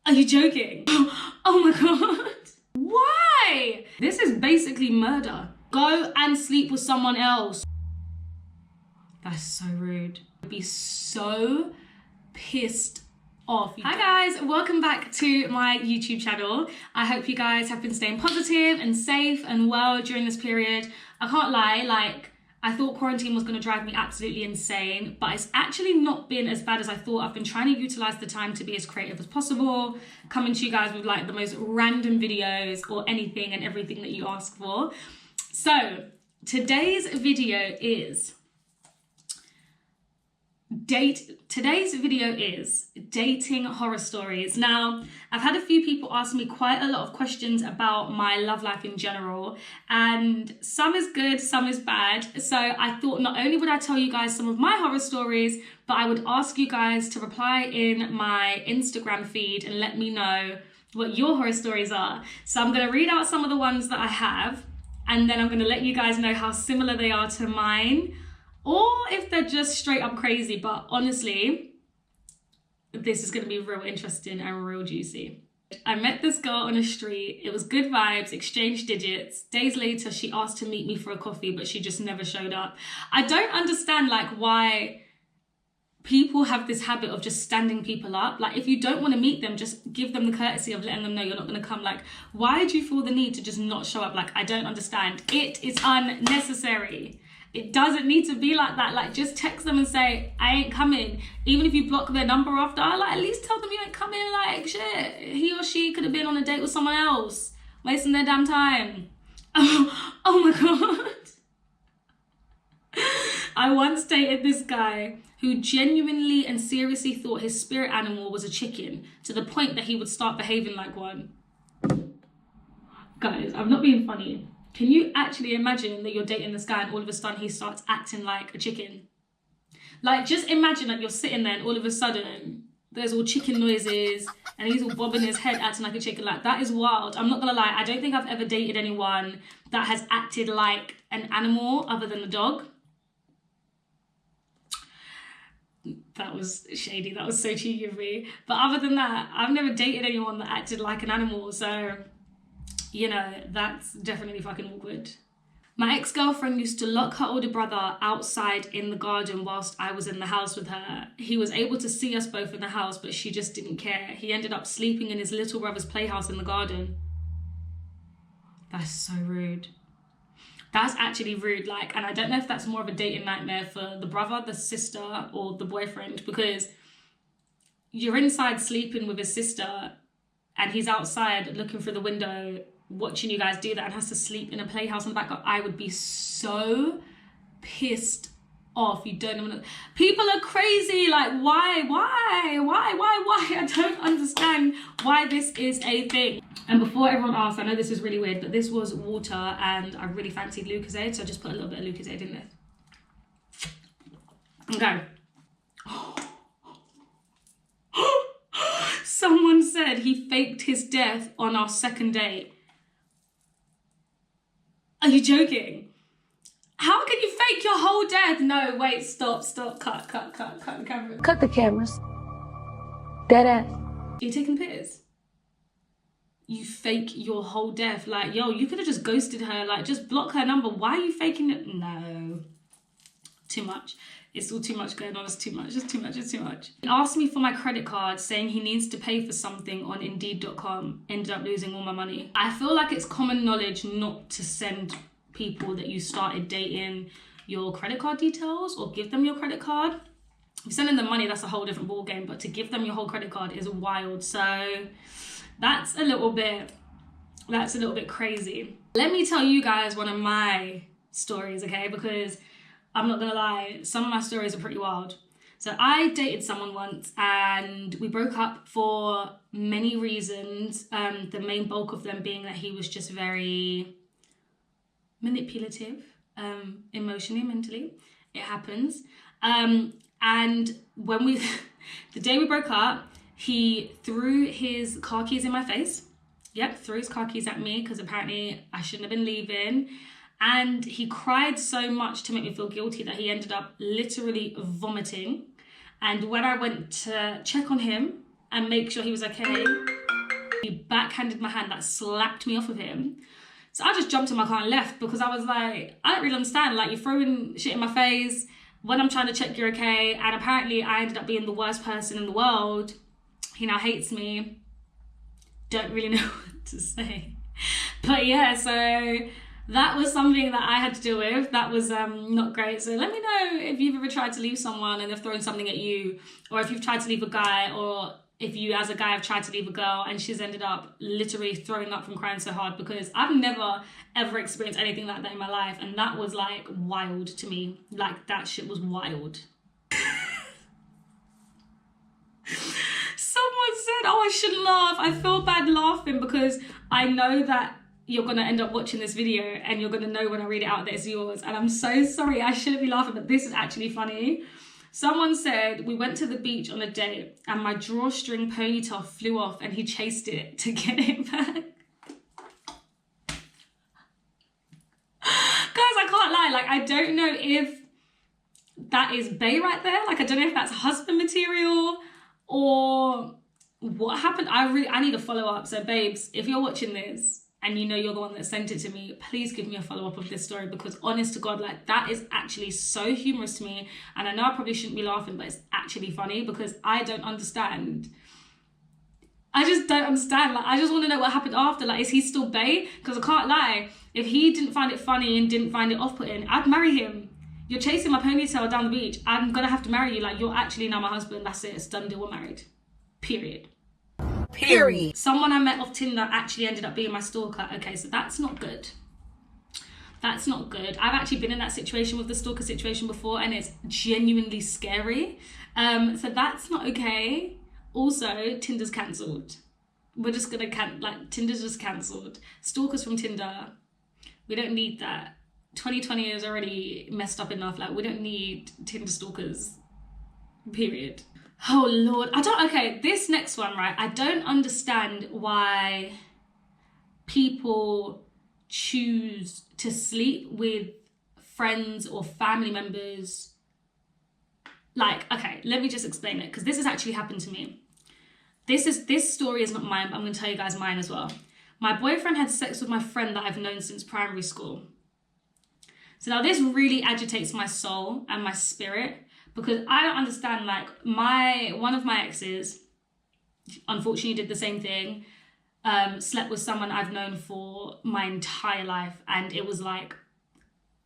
Are you joking? Oh my God. Why? This is basically murder. Go and sleep with someone else. That's so rude. I'd be so pissed off. Hi guys, welcome back to my YouTube channel. I hope you guys have been staying positive and safe and well during this period. I can't lie, I thought quarantine was going to drive me absolutely insane, but it's actually not been as bad as I thought. I've been trying to utilize the time to be as creative as possible, coming to you guys with like the most random videos or anything and everything that you ask for. So today's video is dating horror stories. Now, I've had a few people ask me quite a lot of questions about my love life in general, and some is good, some is bad. So I thought not only would I tell you guys some of my horror stories, but I would ask you guys to reply in my Instagram feed and let me know what your horror stories are. So I'm going to read out some of the ones that I have, and then I'm going to let you guys know how similar they are to mine, or if they're just straight up crazy. But honestly, this is going to be real interesting and real juicy. I met this girl on a street. It was good vibes, exchanged digits. Days later, she asked to meet me for a coffee, but she just never showed up. I don't understand why people have this habit of just standing people up. If you don't want to meet them, just give them the courtesy of letting them know you're not going to come. Why do you feel the need to just not show up? I don't understand. It is unnecessary. It doesn't need to be like that. Just text them and say, I ain't coming. Even if you block their number after, at least tell them you ain't coming. Shit, he or she could have been on a date with someone else, wasting their damn time. Oh my God. I once dated this guy who genuinely and seriously thought his spirit animal was a chicken, to the point that he would start behaving like one. Guys, I'm not being funny. Can you actually imagine that you're dating this guy and all of a sudden he starts acting like a chicken? Just imagine you're sitting there and all of a sudden there's all chicken noises and he's all bobbing his head acting like a chicken. That is wild. I'm not gonna lie, I don't think I've ever dated anyone that has acted like an animal other than a dog. That was shady, that was so cheeky of me. But other than that, I've never dated anyone that acted like an animal, so you know, that's definitely fucking awkward. My ex-girlfriend used to lock her older brother outside in the garden whilst I was in the house with her. He was able to see us both in the house, but she just didn't care. He ended up sleeping in his little brother's playhouse in the garden. That's so rude. That's actually rude. And I don't know if that's more of a dating nightmare for the brother, the sister, or the boyfriend, because you're inside sleeping with his sister and he's outside looking through the window watching you guys do that and has to sleep in a playhouse in the back. I would be so pissed off. You don't know. People are crazy. Why? I don't understand why this is a thing. And before everyone asks, I know this is really weird, but this was water and I really fancied Lucozade, so I just put a little bit of Lucozade in this. Okay. Someone said he faked his death on our second date. Are you joking? How can you fake your whole death? No, wait, stop, cut the camera. Cut the cameras. Dead ass. You're taking the piss. You fake your whole death. Yo, you could have just ghosted her. Just block her number. Why are you faking it? No. Too much. It's all too much going on. It's too much. It's too much. It's too much. He asked me for my credit card, saying he needs to pay for something on Indeed.com. Ended up losing all my money. I feel like it's common knowledge not to send people that you started dating your credit card details or give them your credit card. If you're sending them money, that's a whole different ballgame. But to give them your whole credit card is wild. So that's a little bit crazy. Let me tell you guys one of my stories, okay? Because I'm not gonna lie, some of my stories are pretty wild. So I dated someone once and we broke up for many reasons. The main bulk of them being that he was just very manipulative, emotionally, mentally. It happens. And when the day we broke up, he threw his car keys in my face. Yep, threw his car keys at me because apparently I shouldn't have been leaving. And he cried so much to make me feel guilty that he ended up literally vomiting. And when I went to check on him, and make sure he was okay. He backhanded my hand, like slapped me off of him. So I just jumped in my car and left because I was like, I don't really understand. Like, you're throwing shit in my face when I'm trying to check you're okay. And apparently I ended up being the worst person in the world. He now hates me. Don't really know what to say. But yeah, so that was something that I had to deal with. That was not great. So let me know if you've ever tried to leave someone and they've thrown something at you, or if you've tried to leave a guy, or if you as a guy have tried to leave a girl and she's ended up literally throwing up from crying so hard, because I've never ever experienced anything like that in my life, and that was like wild to me. Like, that shit was wild. Someone said, oh, I shouldn't laugh. I feel bad laughing because I know that you're gonna end up watching this video and you're gonna know when I read it out that it's yours, and I'm so sorry. I shouldn't be laughing, but this is actually funny. Someone said, we went to the beach on a date and my drawstring ponytail flew off and he chased it to get it back. Guys, I can't lie. Like, I don't know if that is bae right there. Like, I don't know if that's husband material or what happened. I need a follow up. So babes, if you're watching this and you know you're the one that sent it to me, please give me a follow-up of this story, because honest to God, like, that is actually so humorous to me. And I know I probably shouldn't be laughing, but it's actually funny because I don't understand. I just don't understand. Like, I just want to know what happened after. Like, is he still bae? Because I can't lie. If he didn't find it funny and didn't find it off-putting, I'd marry him. You're chasing my ponytail down the beach. I'm going to have to marry you. Like, you're actually now my husband. That's it. It's done deal. We're married. Period. Someone I met off Tinder actually ended up being my stalker. Okay, so that's not good. That's not good. I've actually been in that situation with the stalker situation before, and it's genuinely scary. So that's not okay. Also, Tinder's cancelled. We're just gonna Tinder's just cancelled. Stalkers from Tinder. We don't need that. 2020 is already messed up enough. Like, we don't need Tinder stalkers. Period. Oh Lord, okay, this next one, right? I don't understand why people choose to sleep with friends or family members. Like, okay, let me just explain it, because this has actually happened to me. This story is not mine, but I'm gonna tell you guys mine as well. My boyfriend had sex with my friend that I've known since primary school. So now this really agitates my soul and my spirit, because I don't understand. Like, one of my exes, unfortunately, did the same thing. Slept with someone I've known for my entire life, and it was like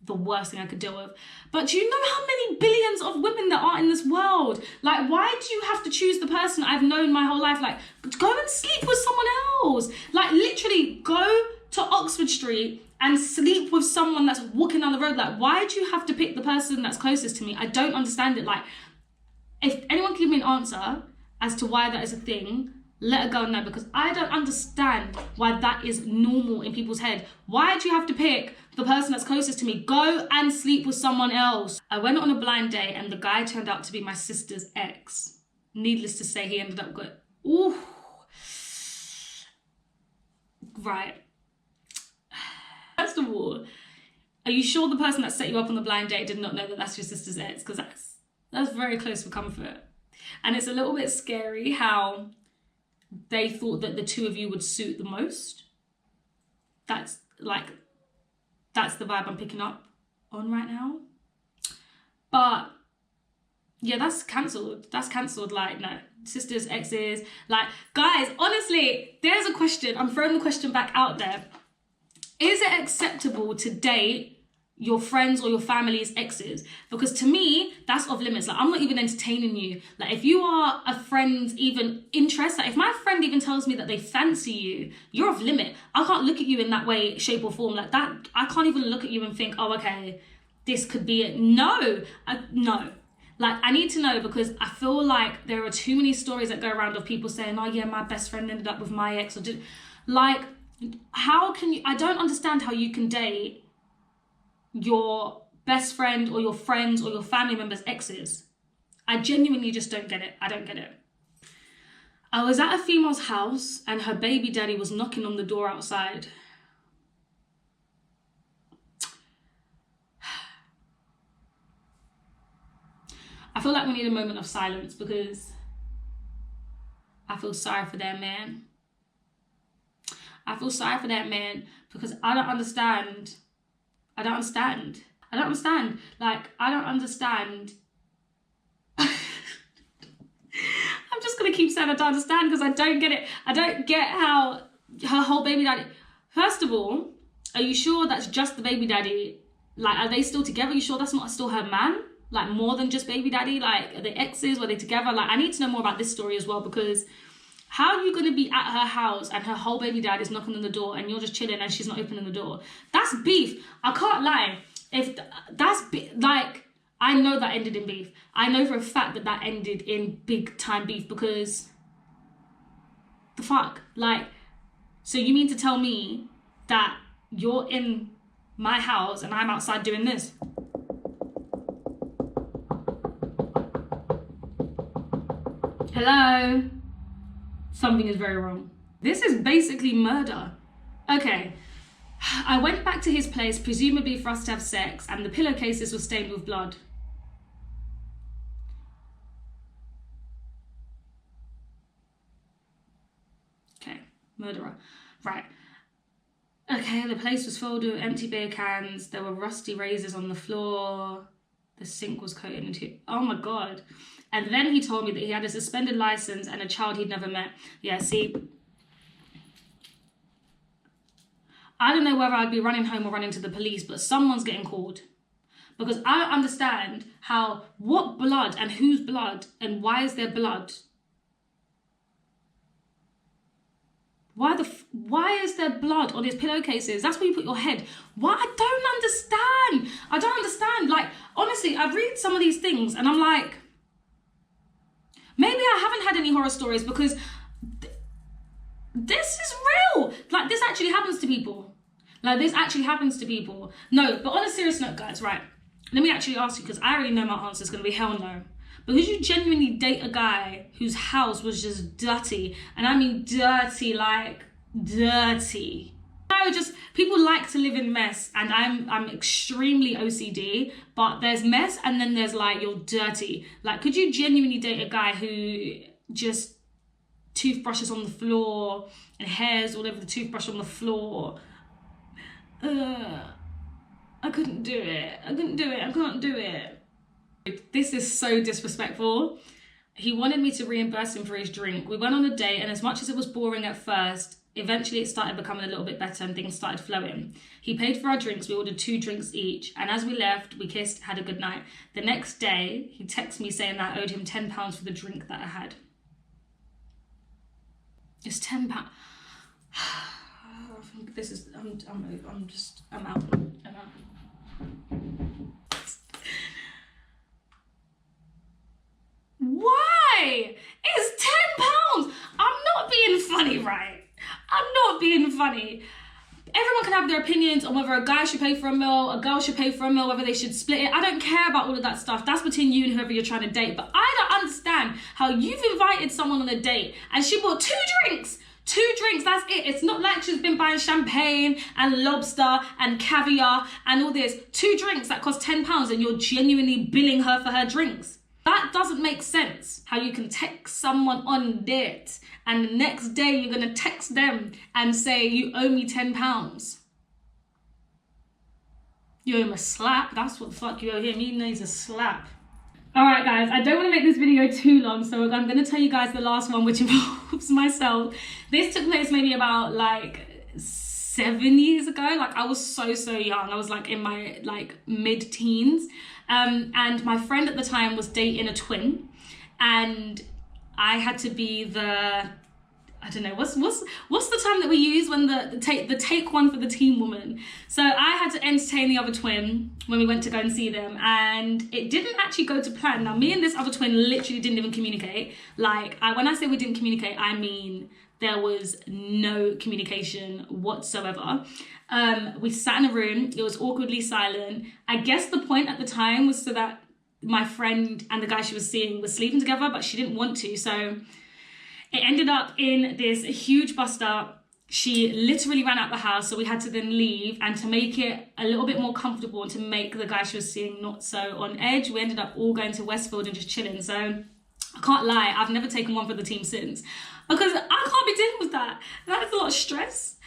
the worst thing I could deal with. But do you know how many billions of women there are in this world? Like, why do you have to choose the person I've known my whole life? Like, go and sleep with someone else. Like, literally, go to Oxford Street and sleep with someone that's walking down the road. Like, why do you have to pick the person that's closest to me? I don't understand it. Like, if anyone can give me an answer as to why that is a thing, let a girl know, because I don't understand why that is normal in people's head. Why do you have to pick the person that's closest to me? Go and sleep with someone else. I went on a blind date and the guy turned out to be my sister's ex. Needless to say, he ended up good. Ooh. Right. First of all, are you sure the person that set you up on the blind date did not know that that's your sister's ex? Because that's very close for comfort. And it's a little bit scary how they thought that the two of you would suit the most. That's the vibe I'm picking up on right now. But yeah, that's cancelled. That's cancelled. Like, no, sisters, exes. Like, guys, honestly, there's a question. I'm throwing the question back out there. Is it acceptable to date your friends or your family's exes? Because to me, that's off limits. Like, I'm not even entertaining you. Like, if you are a friend's even interest, like if my friend even tells me that they fancy you, you're off limit. I can't look at you in that way, shape or form. Like that, I can't even look at you and think, oh, okay, this could be it. No, no. Like, I need to know, because I feel like there are too many stories that go around of people saying, oh yeah, my best friend ended up with my ex. Or like, how can you, I don't understand how you can date your best friend or your friends or your family members' exes. I genuinely just don't get it. I don't get it. I was at a female's house and her baby daddy was knocking on the door outside. I feel like we need a moment of silence, because I feel sorry for that man. I feel sorry for that man because I don't understand. I don't understand. I don't understand. Like, I don't understand. I'm just going to keep saying I don't understand because I don't get it. I don't get how her whole baby daddy... First of all, are you sure that's just the baby daddy? Like, are they still together? Are you sure that's not still her man? Like, more than just baby daddy? Like, are they exes? Were they together? Like, I need to know more about this story as well, because how are you going to be at her house and her whole baby dad is knocking on the door and you're just chilling and she's not opening the door? That's beef. I can't lie. If that's like, I know that ended in beef. I know for a fact that that ended in big time beef, because the fuck? Like, so you mean to tell me that you're in my house and I'm outside doing this? Hello? Something is very wrong. This is basically murder. Okay. I went back to his place, presumably for us to have sex, and the pillowcases were stained with blood. Okay, murderer. Right. Okay, the place was filled with empty beer cans. There were rusty razors on the floor. The sink was coated into... Oh my God. And then he told me that he had a suspended license and a child he'd never met. Yeah, see... I don't know whether I'd be running home or running to the police, but someone's getting called. Because I don't understand how... What blood and whose blood and why is there blood? Why is there blood on his pillowcases? That's where you put your head. Why? I don't understand. I don't understand. Like, honestly, I read some of these things and I'm like, maybe I haven't had any horror stories because this is real. Like, this actually happens to people. Like, this actually happens to people. No, but on a serious note, guys, right? Let me actually ask you, because I already know my answer is going to be hell no. Because you genuinely date a guy whose house was just dirty, and I mean dirty, like dirty. No, just people like to live in mess, and I'm extremely OCD, but there's mess and then there's like you're dirty. Like, could you genuinely date a guy who just toothbrushes on the floor and hairs all over the toothbrush on the floor? I couldn't do it. I couldn't do it. I can't do it. This is so disrespectful. He wanted me to reimburse him for his drink. We went on a date, and as much as it was boring at first, eventually it started becoming a little bit better and things started flowing. He paid for our drinks. We ordered 2 drinks each, and as we left, we kissed, had a good night. The next day, he texted me saying that I owed him £10 for the drink that I had. Just £10. This is, I'm out. I'm out. Why? It's £10. I'm not being funny, right? I'm not being funny. Everyone can have their opinions on whether a guy should pay for a meal, a girl should pay for a meal, whether they should split it. I don't care about all of that stuff. That's between you and whoever you're trying to date. But I don't understand how you've invited someone on a date and she bought 2 drinks. 2 drinks, that's it. It's not like she's been buying champagne and lobster and caviar and all this. 2 drinks that cost £10 and you're genuinely billing her for her drinks. That doesn't make sense. How you can text someone on date and the next day you're gonna text them and say you owe me £10. You owe him a slap. That's what the fuck you owe him. He needs a slap. All right, guys, I don't want to make this video too long, so I'm going to tell you guys the last one, which involves myself. This took place maybe about like 7 years ago. Like, I was so young. I was like in my like mid-teens. And my friend at the time was dating a twin, and I had to be the, I don't know, what's the term that we use when the take one for the team woman. So I had to entertain the other twin when we went to go and see them, and it didn't actually go to plan. Now, me and this other twin literally didn't even communicate. Like, when I say we didn't communicate, I mean there was no communication whatsoever. We sat in a room, it was awkwardly silent. I guess the point at the time was so that my friend and the guy she was seeing were sleeping together, but she didn't want to. So it ended up in this huge bust-up. She literally ran out the house, so we had to then leave. And to make it a little bit more comfortable and to make the guy she was seeing not so on edge, we ended up all going to Westfield and just chilling. So I can't lie, I've never taken one for the team since. because I can't be dealing with that. That is a lot of stress,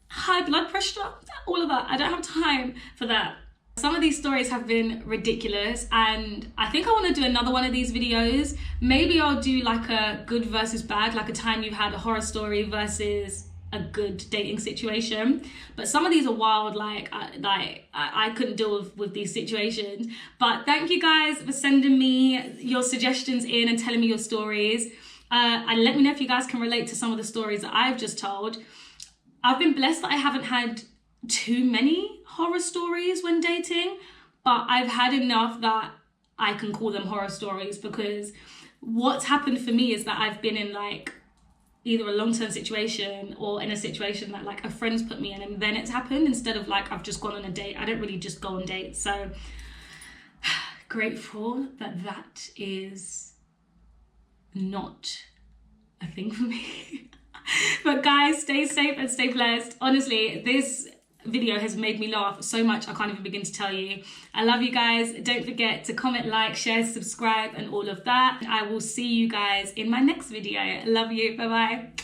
high blood pressure, all of that. I don't have time for that. Some of these stories have been ridiculous, and I think I want to do another one of these videos. Maybe I'll do like a good versus bad, like a time you've had a horror story versus a good dating situation. But some of these are wild, I couldn't deal with these situations. But thank you guys for sending me your suggestions in and telling me your stories. And let me know if you guys can relate to some of the stories that I've just told. I've been blessed that I haven't had too many horror stories when dating, but I've had enough that I can call them horror stories, because what's happened for me is that I've been in like either a long-term situation or in a situation that like a friend's put me in, and then it's happened, instead of like I've just gone on a date. I don't really just go on dates. So grateful that that is not a thing for me. But guys, stay safe and stay blessed. Honestly, this video has made me laugh so much I can't even begin to tell you. I love you guys. Don't forget to comment, like, share, subscribe and all of that. I will see you guys in my next video. Love you. Bye bye.